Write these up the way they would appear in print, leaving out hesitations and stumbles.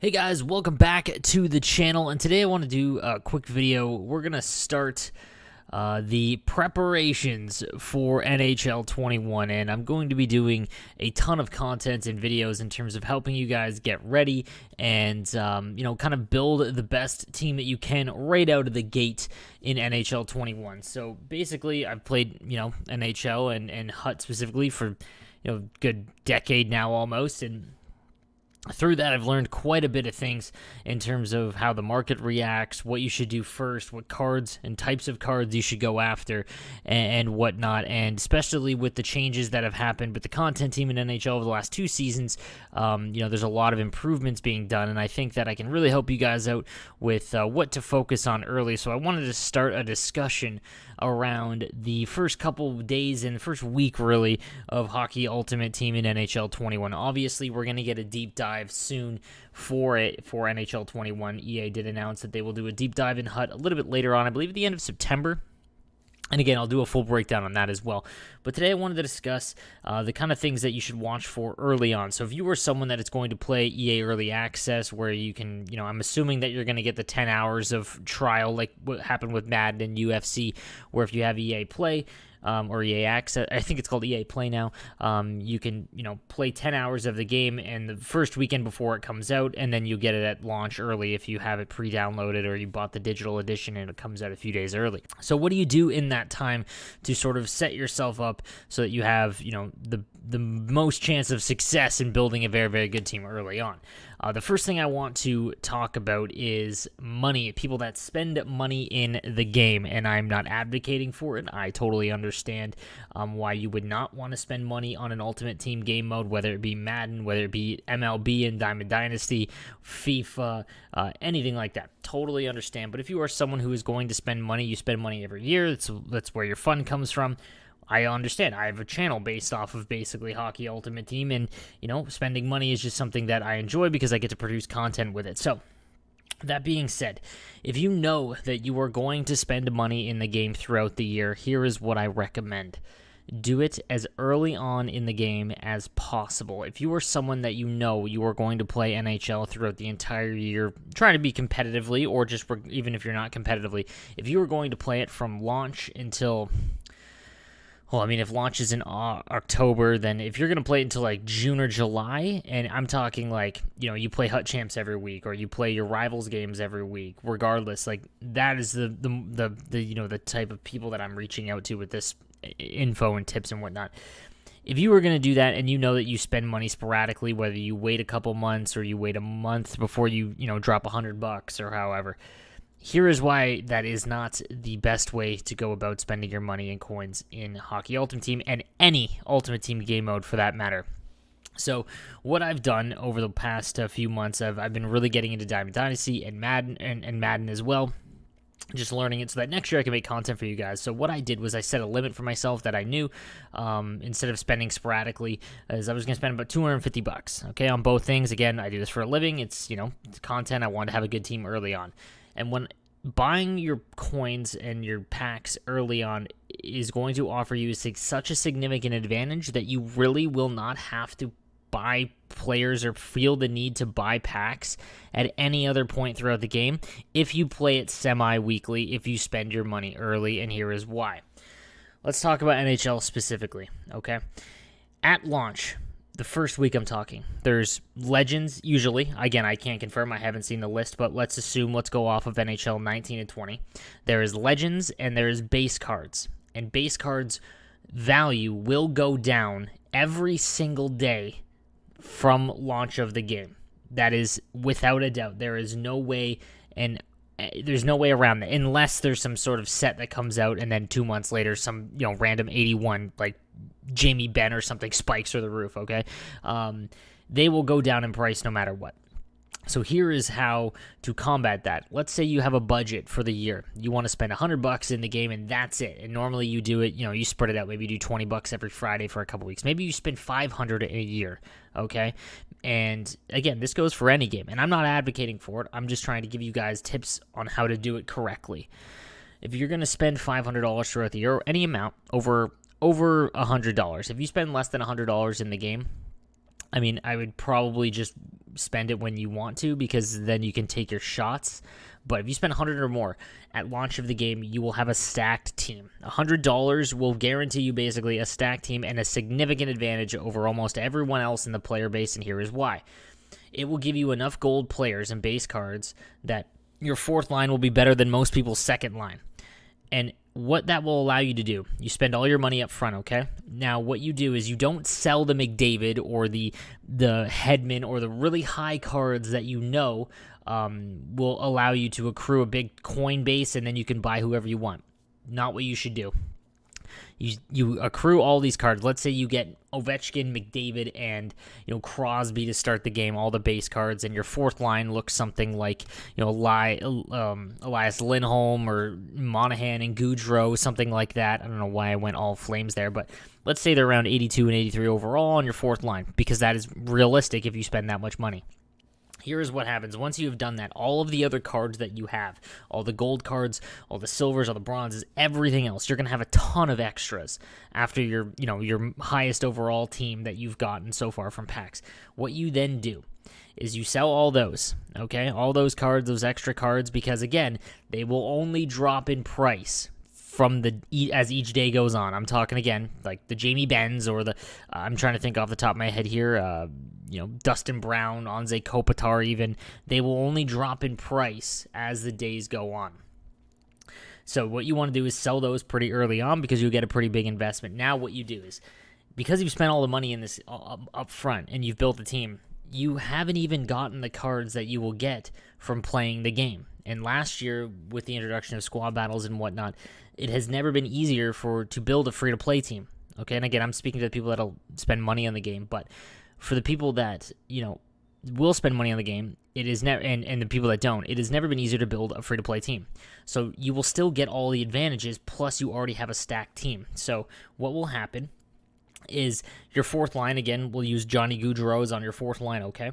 Hey guys, welcome back to the channel, and today I want to do a quick video. We're going to start the preparations for NHL 21, and I'm going to be doing a ton of content and videos in terms of helping you guys get ready and, kind of build the best team that you can right out of the gate in NHL 21. So basically, I've played, NHL and HUT specifically for, good decade now almost, and through that, I've learned quite a bit of things in terms of how the market reacts, what you should do first, what cards and types of cards you should go after, and whatnot. And especially with the changes that have happened with the content team in NHL over the last two seasons, there's a lot of improvements being done, and I think that I can really help you guys out with what to focus on early. So I wanted to start a discussion around the first couple of days and the first week, really, of Hockey Ultimate Team in NHL 21. Obviously, we're going to get a deep dive soon for NHL 21. EA did announce that they will do a deep dive in HUT a little bit later on, I believe at the end of September. And again, I'll do a full breakdown on that as well. But today I wanted to discuss the kind of things that you should watch for early on. So if you are someone that is going to play EA Early Access, where you can, I'm assuming that you're going to get the 10 hours of trial like what happened with Madden and UFC, where if you have EA Play, or EA Access, I think it's called EA Play now, you can, play 10 hours of the game and the first weekend before it comes out, and then you get it at launch early if you have it pre-downloaded or you bought the digital edition and it comes out a few days early. So what do you do in that time to sort of set yourself up so that you have, the most chance of success in building a very, very good team early on? The first thing I want to talk about is money, people that spend money in the game, and I'm not advocating for it. I totally understand why you would not want to spend money on an Ultimate Team game mode, whether it be Madden, whether it be MLB and Diamond Dynasty, FIFA, anything like that. Totally understand. But if you are someone who is going to spend money, you spend money every year, that's where your fun comes from. I understand. I have a channel based off of basically Hockey Ultimate Team, and, spending money is just something that I enjoy because I get to produce content with it. So, that being said, if you know that you are going to spend money in the game throughout the year, here is what I recommend. Do it as early on in the game as possible. If you are someone that you know you are going to play NHL throughout the entire year, trying to be competitively, or just even if you're not competitively, if you are going to play it from launch until... Well, if launch is in October, then if you're going to play it until like June or July, and I'm talking like, you play HUT Champs every week, or you play your Rivals games every week, regardless, like that is the type of people that I'm reaching out to with this info and tips and whatnot. If you are going to do that and you know that you spend money sporadically, whether you wait a couple months or you wait a month before you, drop $100 or however, here is why that is not the best way to go about spending your money and coins in Hockey Ultimate Team, and any Ultimate Team game mode for that matter. So what I've done over the past few months, I've been really getting into Diamond Dynasty and Madden and Madden as well, just learning it so that next year I can make content for you guys. So what I did was I set a limit for myself that I knew, instead of spending sporadically, as I was going to spend about $250, okay, on both things. Again, I do this for a living. It's, it's content. I want to have a good team early on. And when buying your coins and your packs early on is going to offer you such a significant advantage that you really will not have to buy players or feel the need to buy packs at any other point throughout the game if you play it semi-weekly, if you spend your money early, and here is why. Let's talk about NHL specifically, okay? At launch, the first week I'm talking, there's Legends, usually. Again, I can't confirm. I haven't seen the list, but let's go off of NHL 19 and 20. There is Legends, and there is base cards. And base cards value will go down every single day from launch of the game. That is without a doubt. There is no way, and there's no way around that, unless there's some sort of set that comes out, and then 2 months later, some random 81, like Jamie Benn or something, spikes through the roof, okay? They will go down in price no matter what. So here is how to combat that. Let's say you have a budget for the year. You want to spend $100 in the game, and that's it. And normally you do it, you spread it out. Maybe you do $20 every Friday for a couple weeks. Maybe you spend $500 in a year, okay? And again, this goes for any game. And I'm not advocating for it. I'm just trying to give you guys tips on how to do it correctly. If you're going to spend $500 throughout the year, any amount over $100, if you spend less than $100 in the game, I would probably just spend it when you want to, because then you can take your shots. But if you spend 100 or more at launch of the game, you will have a stacked team. $100 will guarantee you basically a stacked team and a significant advantage over almost everyone else in the player base, and here is why. It will give you enough gold players and base cards that your fourth line will be better than most people's second line. And what that will allow you to do, you spend all your money up front, okay? Now, what you do is you don't sell the McDavid or the Hedman or the really high cards that you know will allow you to accrue a big coin base, and then you can buy whoever you want. Not what you should do. You accrue all these cards. Let's say you get Ovechkin, McDavid, and Crosby to start the game, all the base cards, and your fourth line looks something like Elias Lindholm or Monahan and Gaudreau, something like that. I don't know why I went all Flames there, but let's say they're around 82 and 83 overall on your fourth line, because that is realistic if you spend that much money. Here is what happens. Once you've done that, all of the other cards that you have, all the gold cards, all the silvers, all the bronzes, everything else, you're going to have a ton of extras after your highest overall team that you've gotten so far from packs. What you then do is you sell all those, okay? All those cards, those extra cards, because again, they will only drop in price as each day goes on. I'm talking again, like the Jamie Benns or I'm trying to think off the top of my head here, Dustin Brown, Anze Kopitar even, they will only drop in price as the days go on. So what you want to do is sell those pretty early on, because you'll get a pretty big investment. Now what you do is, because you've spent all the money in this up front and you've built the team, you haven't even gotten the cards that you will get from playing the game. And last year, with the introduction of squad battles and whatnot, it has never been easier to build a free-to-play team. Okay, and again, I'm speaking to the people that'll spend money on the game, but for the people that will spend money on the game, it is never, and the people that don't, it has never been easier to build a free-to-play team. So you will still get all the advantages, plus you already have a stacked team. So what will happen is your fourth line, again, we'll use Johnny Gaudreau on your fourth line, okay?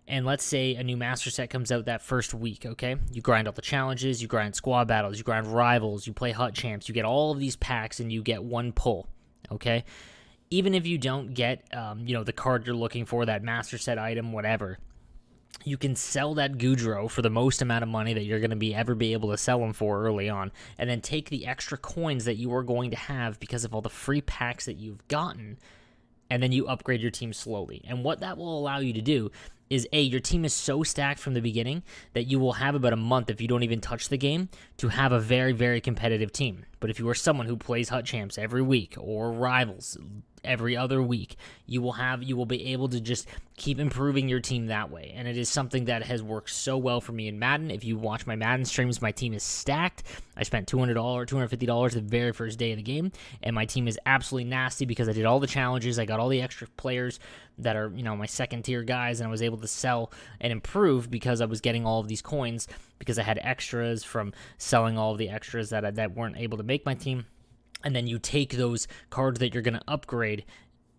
And let's say a new master set comes out that first week, okay? You grind all the challenges, you grind squad battles, you grind rivals, you play hut champs, you get all of these packs, and you get one pull, okay? Even if you don't get, the card you're looking for, that master set item, whatever, you can sell that Gaudreau for the most amount of money that you're going to ever be able to sell him for early on, and then take the extra coins that you are going to have because of all the free packs that you've gotten, and then you upgrade your team slowly. And what that will allow you to do is, your team is so stacked from the beginning that you will have about a month, if you don't even touch the game, to have a very, very competitive team. But if you are someone who plays hut champs every week or rivals every other week, you will be able to just keep improving your team that way. And it is something that has worked so well for me in Madden. If you watch my Madden streams, my team is stacked. I spent $250 the very first day of the game, and my team is absolutely nasty because I did all the challenges. I got all the extra players that are, my second tier guys, and I was able to sell and improve because I was getting all of these coins, because I had extras from selling all of the extras that weren't able to make my team. And then you take those cards that you're going to upgrade,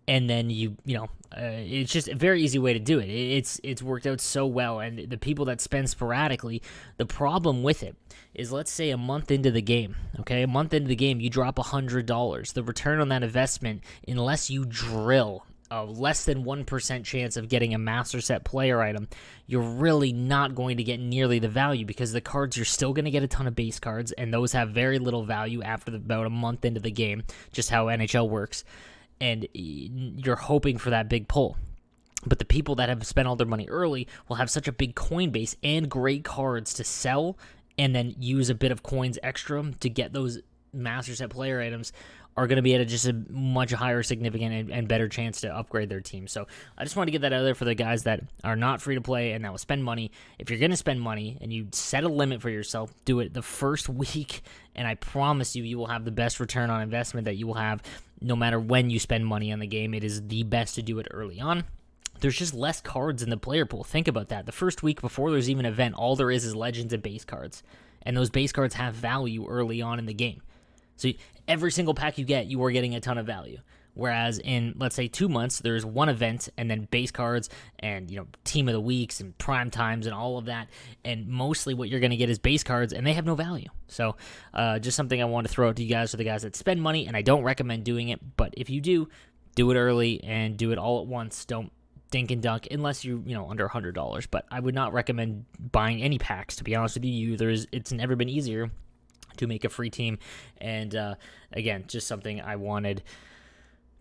and then it's just a very easy way to do it. It's worked out so well, and the people that spend sporadically, the problem with it is, let's say a month into the game, okay? A month into the game, you drop $100. The return on that investment, unless you drill a less than 1% chance of getting a master set player item, you're really not going to get nearly the value, because the cards, you're still going to get a ton of base cards, and those have very little value after about a month into the game, just how NHL works, and you're hoping for that big pull. But the people that have spent all their money early will have such a big coin base and great cards to sell, and then use a bit of coins extra to get those master set player items, are going to be at just a much higher, significant, and better chance to upgrade their team. So I just want to get that out there for the guys that are not free to play and that will spend money. If you're going to spend money and you set a limit for yourself, do it the first week, and I promise you will have the best return on investment that you will have no matter when you spend money on the game. It is the best to do it early on. There's just less cards in the player pool. Think about that. The first week before there's even an event, all there is legends and base cards. And those base cards have value early on in the game. So every single pack you get, you are getting a ton of value. Whereas in, let's say, 2 months, there's one event and then base cards and, team of the weeks and prime times and all of that. And mostly what you're going to get is base cards, and they have no value. So just something I want to throw out to you guys, for the guys that spend money, and I don't recommend doing it. But if you do it early and do it all at once. Don't dink and dunk unless you under $100. But I would not recommend buying any packs, to be honest with you. It's never been easier to make a free team, and again, just something I wanted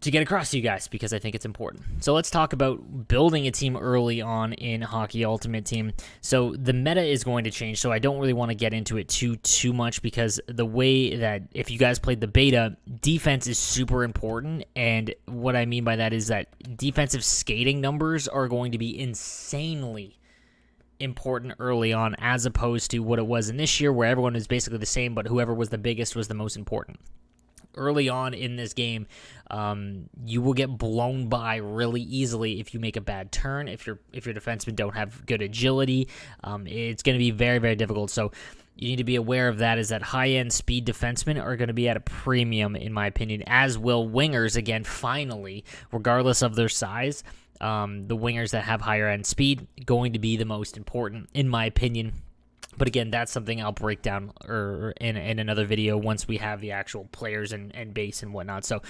to get across to you guys because I think it's important. So let's talk about building a team early on in Hockey Ultimate Team. So the meta is going to change, so I don't really want to get into it too much, because the way that, if you guys played the beta, defense is super important, and what I mean by that is that defensive skating numbers are going to be insanely important early on, as opposed to what it was in this year where everyone is basically the same, but whoever was the biggest was the most important. Early on in this game, you will get blown by really easily if you make a bad turn. If your defensemen don't have good agility, it's going to be very, very difficult. So you need to be aware of that. Is that high-end speed defensemen are going to be at a premium, in my opinion, as will wingers. Again, finally, regardless of their size, the wingers that have higher end speed going to be the most important, in my opinion. But again, that's something I'll break down in another video once we have the actual players and base and whatnot. So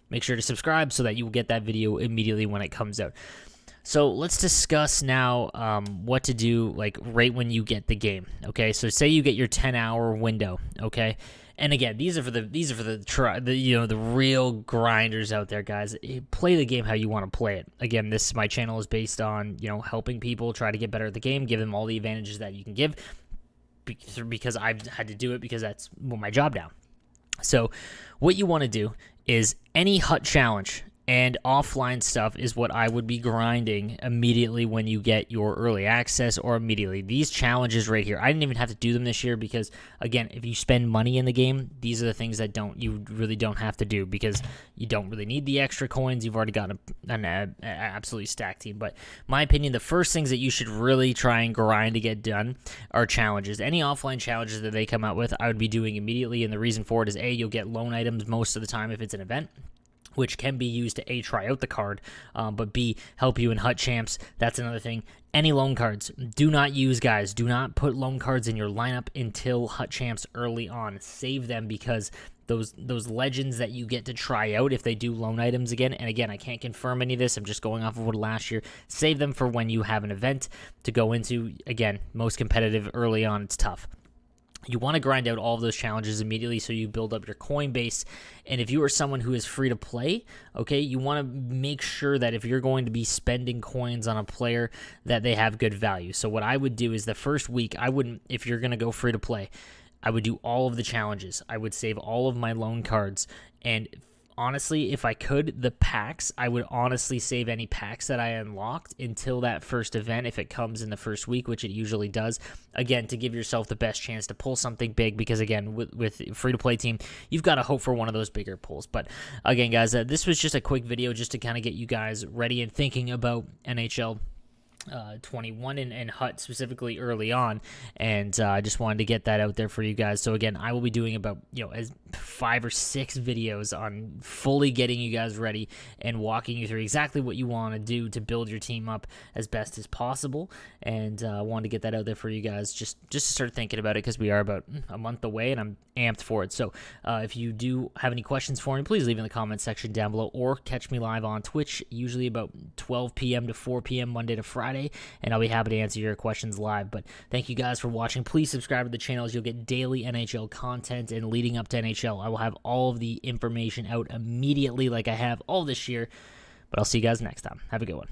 make sure to subscribe so that you will get that video immediately when it comes out. So let's discuss now what to do right when you get the game. Okay, so say you get your 10-hour window. Okay, and again, these are for the real grinders out there, guys. Play the game how you want to play it. Again, my channel is based on helping people try to get better at the game, give them all the advantages that you can give, because I've had to do it because that's my job now. So what you want to do is any hut challenge and offline stuff is what I would be grinding immediately when you get your early access, or immediately. These challenges right here, I didn't even have to do them this year because, again, if you spend money in the game, these are the things that you really don't have to do, because you don't really need the extra coins. You've already got an absolutely stacked team. But my opinion, the first things that you should really try and grind to get done are challenges. Any offline challenges that they come out with, I would be doing immediately, and the reason for it is, A, you'll get loan items most of the time if it's an event, which can be used to A, try out the card, but B, help you in Hut Champs. That's another thing. Any loan cards, do not use, guys. Do not put loan cards in your lineup until Hut Champs early on. Save them, because those legends that you get to try out if they do loan items again, and again, I can't confirm any of this, I'm just going off of what last year, save them for when you have an event to go into. Again, most competitive early on, it's tough. You want to grind out all of those challenges immediately so you build up your coin base. And if you are someone who is free to play, okay, you want to make sure that if you're going to be spending coins on a player, that they have good value. So what I would do is the first week, if you're going to go free to play, I would do all of the challenges. I would save all of my loan cards, and honestly, if I could, the packs, I would honestly save any packs that I unlocked until that first event, if it comes in the first week, which it usually does. Again, to give yourself the best chance to pull something big, because again, with free-to-play team, you've got to hope for one of those bigger pulls. But again, guys, this was just a quick video just to kind of get you guys ready and thinking about NHL 21 and Hut specifically early on, and I just wanted to get that out there for you guys. So again, I will be doing about as 5 or 6 videos on fully getting you guys ready and walking you through exactly what you want to do to build your team up as best as possible. And I wanted to get that out there for you guys just to start thinking about it, because we are about a month away and I'm amped for it. So if you do have any questions for me, please leave in the comment section down below, or catch me live on Twitch, usually about 12 p.m. to 4 p.m. Monday to Friday, and I'll be happy to answer your questions live. But thank you guys for watching. Please subscribe to the channel, as you'll get daily NHL content, and leading up to NHL, I will have all of the information out immediately like I have all this year. But I'll see you guys next time. Have a good one.